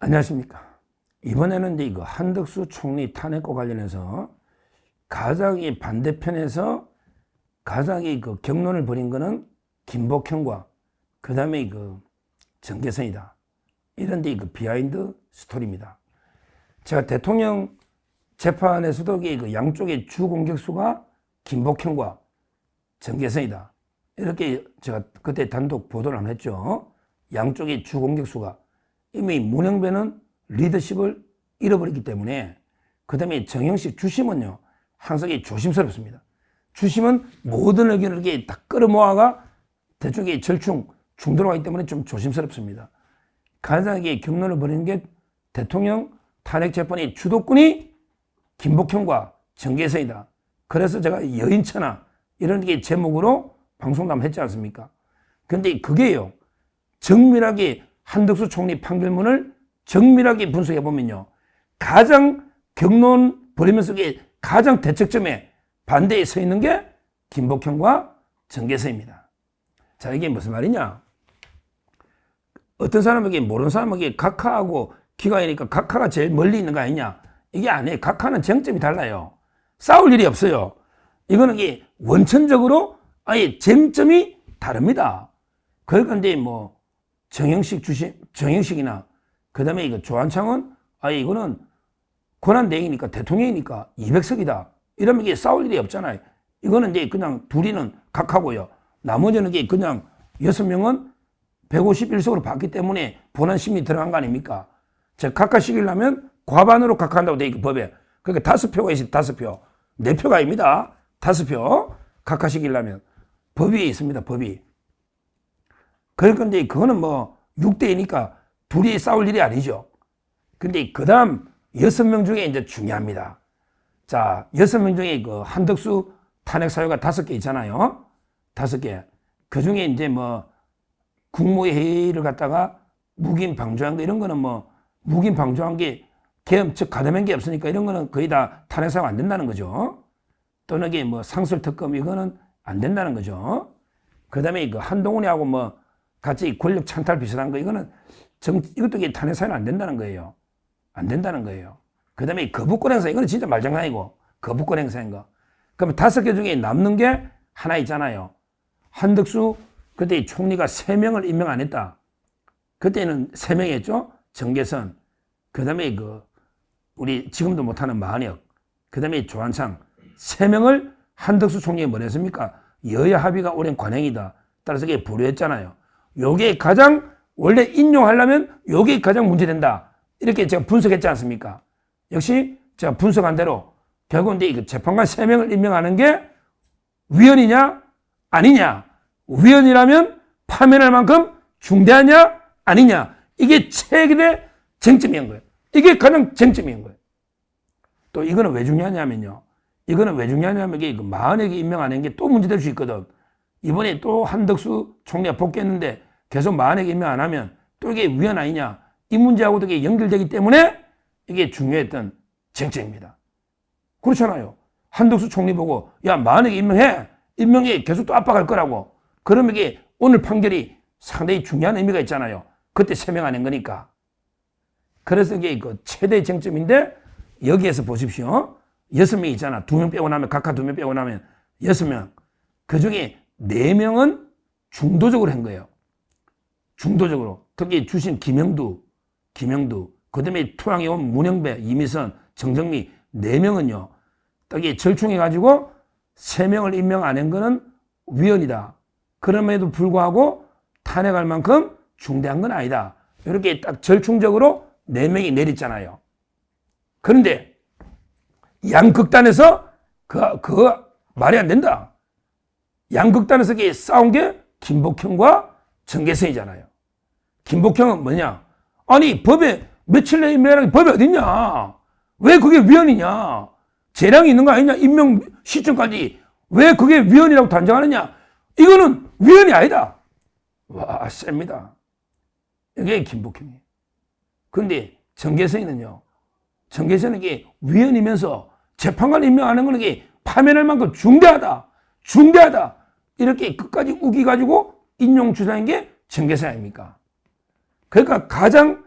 안녕하십니까. 이번에는 이제 이거 한덕수 총리 탄핵과 관련해서 가장 이 반대편에서 가장 그 격론을 벌인 거는 김복현과 그 다음에 그 정계선이다. 이런 데 그 비하인드 스토리입니다. 제가 대통령 재판에서도 그 양쪽의 주 공격수가 김복현과 정계선이다. 이렇게 제가 그때 단독 보도를 안 했죠. 양쪽의 주 공격수가 이미 문영배는 리더십을 잃어버렸기 때문에 그 다음에 정영식 주심은요 항상 조심스럽습니다. 주심은 모든 의견을 이렇게 다 끌어모아가 대충 중도로 가기 때문에 좀 조심스럽습니다. 가장 격론을 벌이는 게 대통령 탄핵 재판의 주도권이 김복현과 정계선이다. 그래서 제가 여인천하 이런 게 제목으로 방송도 한번 했지 않습니까? 근데 그게요 정밀하게 한덕수 총리 판결문을 정밀하게 분석해 보면요 가장 격론 벌이면서 가장 대척점에 반대에 서 있는 게 김복현과 정계선입니다. 자, 이게 무슨 말이냐? 어떤 사람에게 모르는 사람에게 각하하고 기가이니까 각하가 제일 멀리 있는 거 아니냐? 이게 아니에요. 각하는 쟁점이 달라요. 싸울 일이 없어요. 이거는 원천적으로 아예 쟁점이 다릅니다. 그러니까 이제 뭐 정영식이나 그 다음에 이거 조한창은 아예 이거는 권한대행이니까 대통령이니까 200석이다. 이러면 이게 싸울 일이 없잖아요. 이거는 이제 그냥 둘이는 각하고요. 나머지는 이게 그냥 6명은 151석으로 봤기 때문에 본안 심리 들어간 거 아닙니까? 자, 각하시키려면 과반으로 각하한다고 돼 있고 법에. 그러니까 5표가 있어요. 5표. 4표가 아닙니다. 5표. 각하시키려면 법이 있습니다. 법이. 그러니까 이제 그거는 뭐 6대2니까 둘이 싸울 일이 아니죠. 근데 그 다음 6명 중에 이제 중요합니다. 자, 6명 중에 그 한덕수 탄핵 사유가 5개 있잖아요. 5개. 그 중에 이제 뭐 국무회의를 갖다가 묵인 방조한 거 이런 거는 뭐 묵인 방조한 게 계엄 즉 가담한 게 없으니까 이런 거는 거의 다 탄핵 사유가 안 된다는 거죠. 또는 이게 뭐 상설특검 이거는 안 된다는 거죠. 그 다음에 그 한동훈이하고 뭐 같이 권력 찬탈 비슷한 거 이거는 이것도 탄핵 사유는 안 된다는 거예요. 안 된다는 거예요. 그 다음에 거부권 행사 이거는 진짜 말장난이고 거부권 행사인 거. 그러면 5개 중에 남는 게 하나 있잖아요. 한덕수 그때 총리가 3명을 임명 안 했다. 그때는 3명 했죠. 정계선, 그 다음에 우리 지금도 못하는 마은혁, 그 다음에 조한창 3명을 한덕수 총리가 뭘 했습니까? 여야 합의가 오랜 관행이다. 따라서 이게 불효했잖아요. 요게 가장 원래 인용하려면 요게 가장 문제된다. 이렇게 제가 분석했지 않습니까? 역시 제가 분석한 대로 결국은 이제 재판관 3명을 임명하는 게 위헌이냐 아니냐. 위헌이라면 파면할 만큼 중대하냐 아니냐. 이게 최대 쟁점인 거예요. 이게 가장 쟁점인 거예요. 또 이거는 왜 중요하냐면요. 이거는 왜 중요하냐면 이게 마흔에게 임명하는 게 또 문제될 수 있거든. 이번에 또 한덕수 총리가 복귀했는데 계속 마흔에게 임명 안 하면 또 이게 위헌 아니냐. 이 문제하고도 이게 연결되기 때문에 이게 중요했던 쟁점입니다. 그렇잖아요. 한덕수 총리 보고 야 마흔에게 임명해. 임명에 계속 또 압박할 거라고. 그러면 이게 오늘 판결이 상당히 중요한 의미가 있잖아요. 그때 3명 안 한 거니까. 그래서 이게 최대 쟁점인데 여기에서 보십시오. 6명 있잖아. 2명 빼고 나면 각하 2명 빼고 나면 6명. 그 중에 4명은 중도적으로 한 거예요. 중도적으로. 특히 주신 김영두, 그 다음에 토양에 온 문영배, 이미선, 정정미 4명은요. 딱이 절충해가지고 3명을 임명 안 한 거는 위헌이다. 그럼에도 불구하고 탄핵할 만큼 중대한 건 아니다. 이렇게 딱 절충적으로 4명이 내렸잖아요. 그런데 양극단에서 그거 말이 안 된다. 양극단에서 싸운 게 김복현과 정계선이잖아요. 김복현은 뭐냐? 아니 법에 며칠 내에 임명하는 게 법이 어딨냐? 왜 그게 위헌이냐? 재량이 있는 거 아니냐? 임명 시점까지 왜 그게 위헌이라고 단정하느냐? 이거는 위헌이 아니다. 와, 셉니다. 이게 김복현이에요. 그런데 정계선이는요. 정계선은 이게 위헌이면서 재판관 임명하는 거는 이게 파면할 만큼 중대하다. 이렇게 끝까지 우기가지고 인용 주장한 게 정계선 아닙니까? 그러니까 가장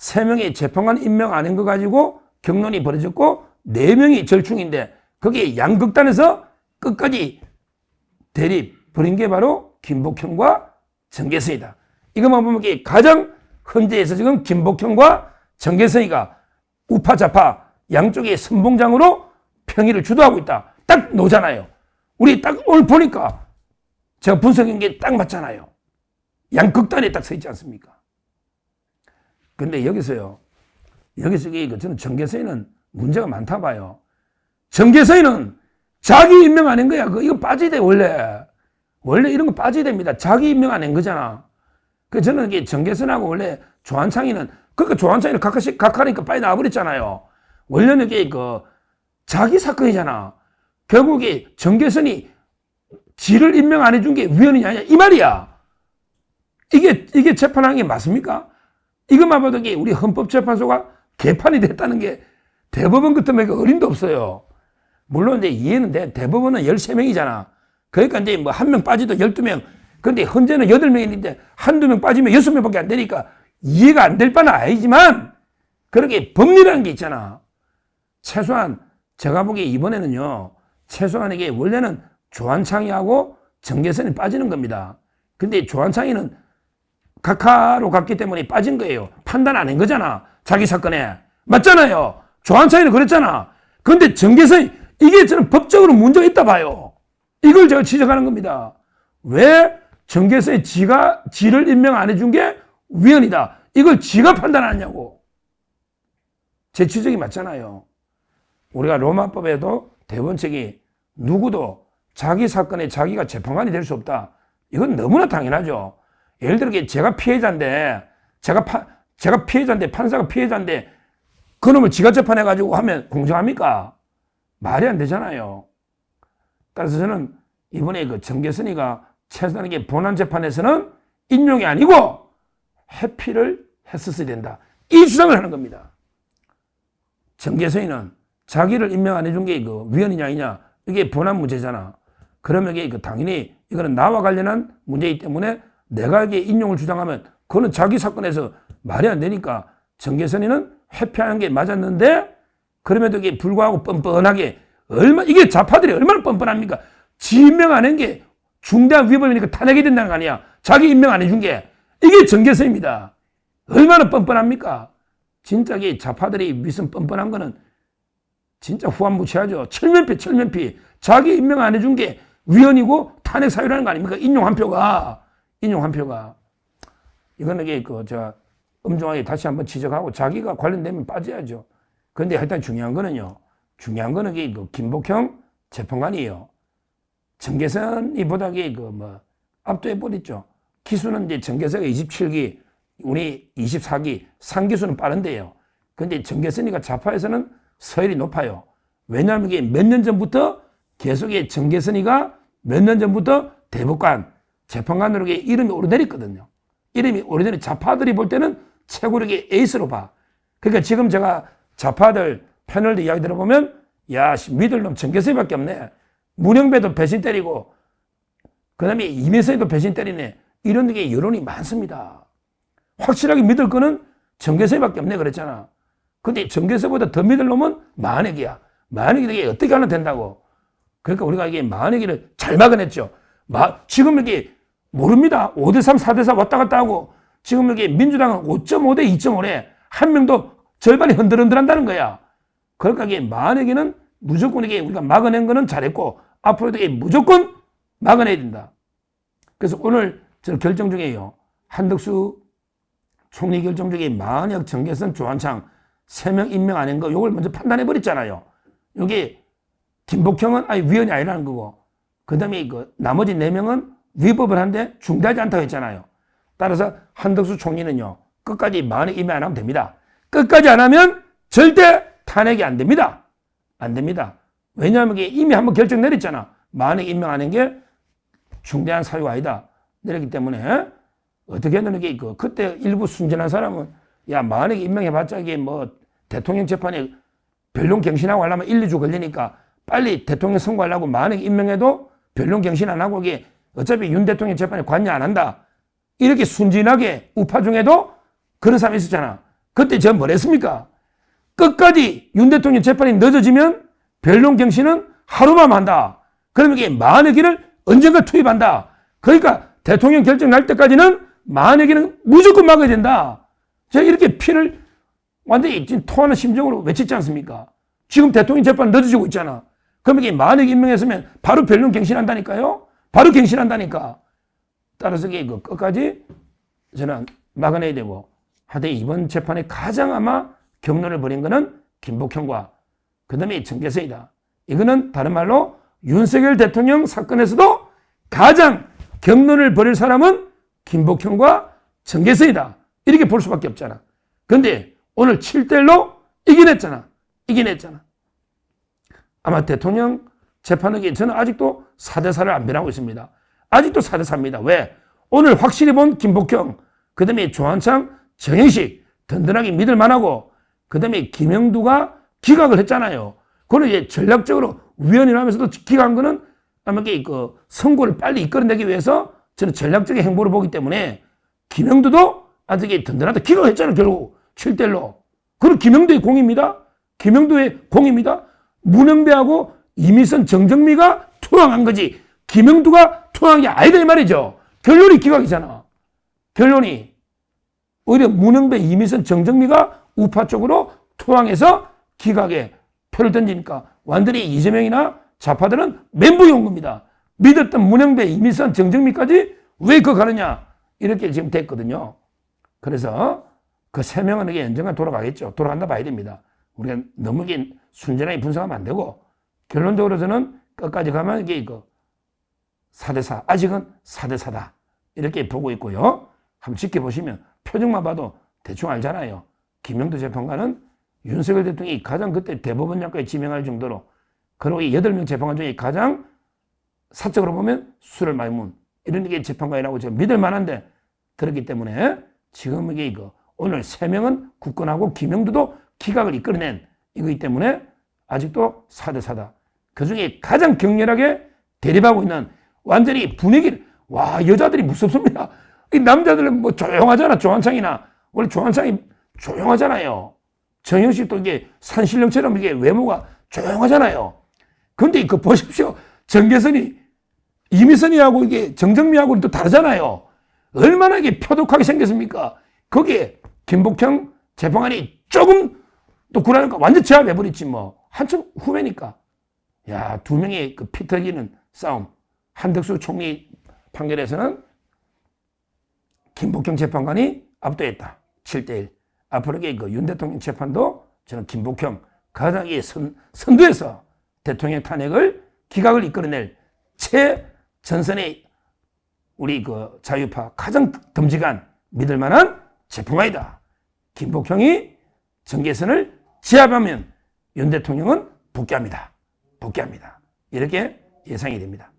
3명의 재판관 임명 안 한 거 가지고 경론이 벌어졌고 4명이 절충인데 거기에 양극단에서 끝까지 대립 벌인 게 바로 김복형과 정계선이다. 이것만 보면 가장 현재에서 지금 김복형과 정계선이가 우파 좌파 양쪽의 선봉장으로 평의를 주도하고 있다. 딱 놓잖아요. 우리 딱 오늘 보니까 제가 분석한 게 딱 맞잖아요. 양극단에 딱 서 있지 않습니까? 근데 여기서 저는 정계선이는 문제가 많다 봐요. 정계선이는 자기 임명 안 한 거야. 이거 빠져야 돼, 원래. 원래 이런 거 빠져야 됩니다. 자기 임명 안 한 거잖아. 그래서 저는 이게 정계선하고 원래 조한창이는, 그러니까 조한창이는 각하니까 빨리 나와버렸잖아요. 원래는 이게 자기 사건이잖아. 결국에 정계선이 지를 임명 안 해준 게 위헌이냐, 아니야. 이 말이야. 이게 재판하는 게 맞습니까? 이것만 봐도 우리 헌법재판소가 개판이 됐다는 게 대법원 같으면 어림도 없어요. 물론 이제 이해는 돼. 대법원은 13명이잖아. 그러니까 이제 뭐 1명 빠지도 12명. 근데 현재는 8명인데 한두 명 빠지면 6명밖에 안 되니까 이해가 안 될 바는 아니지만 그렇게 법리라는 게 있잖아. 최소한 제가 보기에 이번에는요. 최소한 이게 원래는 조한창이하고 정계선이 빠지는 겁니다. 근데 조한창이는 각하로 갔기 때문에 빠진 거예요. 판단 안 한 거잖아. 자기 사건에. 맞잖아요. 조한창이는 그랬잖아. 근데 정계선이 이게 저는 법적으로 문제가 있다 봐요. 이걸 제가 지적하는 겁니다. 왜 정계선이 지를 임명 안 해준 게 위헌이다. 이걸 지가 판단하냐고. 제 지적이 맞잖아요. 우리가 로마법에도 대법원책이 누구도 자기 사건에 자기가 재판관이 될 수 없다. 이건 너무나 당연하죠. 예를 들어 제가 피해자인데 제가 피해자인데 판사가 피해자인데 그놈을 지가 재판해가지고 하면 공정합니까? 말이 안 되잖아요. 따라서 저는 이번에 정계선이가 최소한 본안 재판에서는 인용이 아니고 회피를 했었어야 된다. 이 주장을 하는 겁니다. 정계선이는 자기를 임명 안 해준 게 위헌이냐 아니냐 이게 본안 문제잖아. 그러면 이게 당연히 이거는 나와 관련한 문제이기 때문에 내가 이게 인용을 주장하면 그거는 자기 사건에서 말이 안 되니까 정계선이는 회피하는 게 맞았는데 그럼에도 이게 불구하고 뻔뻔하게 이게 좌파들이 얼마나 뻔뻔합니까? 지 임명 안 한 게 중대한 위법이니까 탄핵이 된다는 거 아니야. 자기 임명 안 해준 게 이게 정계선입니다. 얼마나 뻔뻔합니까? 진짜 이게 좌파들이 무슨 뻔뻔한 거는 진짜 후한무치하죠. 철면피. 자기 임명 안 해준 게 위헌이고 탄핵 사유라는 거 아닙니까? 인용 한 표가. 이거는 제가 엄중하게 다시 한번 지적하고 자기가 관련되면 빠져야죠. 그런데 일단 중요한 거는 김복형 재판관이에요. 정계선이보다 압도해버렸죠. 기수는 이제 정계선이가 27기, 우리 24기, 상기수는 빠른데요. 근데 정계선이가 좌파에서는 서열이 높아요. 왜냐하면 이게 몇 년 전부터 계속 정계선이가 몇 년 전부터 대법관, 재판관으로 이름이 오르내렸거든요. 이름이 오르내린 좌파들이 볼 때는 최고력의 에이스로 봐. 그러니까 지금 제가 좌파들 패널들 이야기 들어보면 야, 믿을 놈 정계선이밖에 없네. 문영배도 배신 때리고 그 다음에 이민석이도 배신 때리네. 이런 게 여론이 많습니다. 확실하게 믿을 거는 정계선이밖에 없네 그랬잖아. 근데 정계선보다 더 믿을 놈은 만익이야. 만익이 어떻게 하면 된다고. 그러니까 우리가 이게 만익이를 잘 막아냈죠. 지금 이게 모릅니다. 5대3, 4대4 왔다 갔다 하고 지금 여기 민주당은 5.5대 2.5래. 한 명도 절반이 흔들흔들한다는 거야. 그러니까 이게 만약에는 무조건 이게 우리가 막아낸 거는 잘했고 앞으로도 이게 무조건 막아내야 된다. 그래서 오늘 저는 결정 중에요. 한덕수 총리 결정 중에 만약 정계선, 조한창 3명 임명 안 한 거 이걸 먼저 판단해 버렸잖아요. 여기 김복형은 위헌이 아니라는 거고 그 다음에 나머지 4명은 위법을 한데 중대하지 않다고 했잖아요. 따라서 한덕수 총리는요. 끝까지 만약 임명 안 하면 됩니다. 끝까지 안 하면 절대 탄핵이 안 됩니다. 안 됩니다. 왜냐하면 이미 한번 결정 내렸잖아. 만약 임명 안 한 게 중대한 사유가 아니다. 내렸기 때문에 어떻게든 이게 그때 일부 순진한 사람은 야 만약 임명해봤자 이게 대통령 재판에 변론 갱신하고 하려면 1, 2주 걸리니까 빨리 대통령 선거하려고 만약 임명해도 변론 갱신 안 하고 이게 어차피 윤 대통령 재판에 관여 안 한다. 이렇게 순진하게 우파 중에도 그런 사람이 있었잖아. 그때 제가 뭘 했습니까? 끝까지 윤 대통령 재판이 늦어지면 변론 경신은 하루만 한다. 그러면 이게 만여기를 언젠가 투입한다. 그러니까 대통령 결정 날 때까지는 만여기는 무조건 막아야 된다. 제가 이렇게 피를 완전히 지금 토하는 심정으로 외쳤지 않습니까? 지금 대통령 재판 늦어지고 있잖아. 그러면 이게 만여기 임명했으면 바로 변론 갱신한다니까요? 바로 갱신한다니까. 따라서 이게 끝까지 저는 막아내야 되고, 하여튼 이번 재판에 가장 아마 격론을 벌인 거는 김복형과 그 다음에 정계석이다. 이거는 다른 말로 윤석열 대통령 사건에서도 가장 격론을 벌일 사람은 김복형과 정계석이다. 이렇게 볼 수밖에 없잖아. 그런데 오늘 7대1로 이겨냈잖아. 아마 대통령 재판에게 저는 아직도 4대4를 안 변하고 있습니다. 아직도 4대4입니다. 왜? 오늘 확실히 본 김복형, 그 다음에 조한창, 정영식 든든하게 믿을 만하고, 그 다음에 김영두가 기각을 했잖아요. 그거는 이제 전략적으로 위원이라면서도 기각한 거는 아마 그 선고를 빨리 이끌어내기 위해서 저는 전략적인 행보를 보기 때문에 김영두도 아주 든든하다 기각했잖아요. 결국 7대1로. 그건 김영두의 공입니다. 문영배하고 이미선, 정정미가 투항한 거지 김영두가 투항한 게 아니다 이 말이죠. 결론이 기각이잖아. 결론이 오히려 문영배, 이미선, 정정미가 우파 쪽으로 투항해서 기각에 표를 던지니까 완전히 이재명이나 좌파들은 멘붕이 온 겁니다. 믿었던 문영배, 이미선, 정정미까지 왜 그거 가느냐 이렇게 지금 됐거든요. 그래서 그 세 명은 이게 언젠가 돌아가겠죠. 돌아간다 봐야 됩니다. 우리가 너무 순전하게 분석하면 안 되고, 결론적으로 저는 끝까지 가면 이게 4대4, 아직은 4대4다. 이렇게 보고 있고요. 한번 지켜보시면 표정만 봐도 대충 알잖아요. 김영두 재판관은 윤석열 대통령이 가장 그때 대법원장까지 지명할 정도로, 그리고 이 8명 재판관 중에 가장 사적으로 보면 술을 많이 문 이런 게 재판관이라고 제가 믿을 만한데 그렇기 때문에 지금 이게 오늘 3명은 굳건하고 김영두도 기각을 이끌어낸 이거기 때문에 아직도 4대4다. 그 중에 가장 격렬하게 대립하고 있는 완전히 분위기를, 와, 여자들이 무섭습니다. 이 남자들은 뭐 조용하잖아. 조한창이나. 원래 조한창이 조용하잖아요. 정영식도 이게 산신령처럼 이게 외모가 조용하잖아요. 근데 그 보십시오. 정계선이, 이미선이하고 이게 정정미하고는 또 다르잖아요. 얼마나 이게 표독하게 생겼습니까? 거기에 김복형 재판관이 조금 또 그러니까 완전 제압해버렸지 뭐. 한참 후배니까. 야, 두 명의 그 피 터지는 싸움. 한덕수 총리 판결에서는 김복형 재판관이 압도했다. 7대1. 앞으로 윤 대통령 재판도 저는 김복형 가장 선두에서 대통령 탄핵을 기각을 이끌어낼 최전선의 우리 자유파 가장 듬직한 믿을 만한 재판관이다. 김복형이 정계선을 제압하면 윤 대통령은 복귀합니다. 이렇게 예상이 됩니다.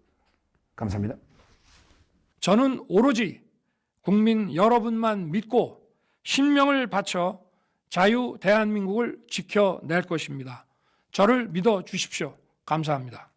감사합니다. 저는 오로지 국민 여러분만 믿고 신명을 바쳐 자유 대한민국을 지켜낼 것입니다. 저를 믿어 주십시오. 감사합니다.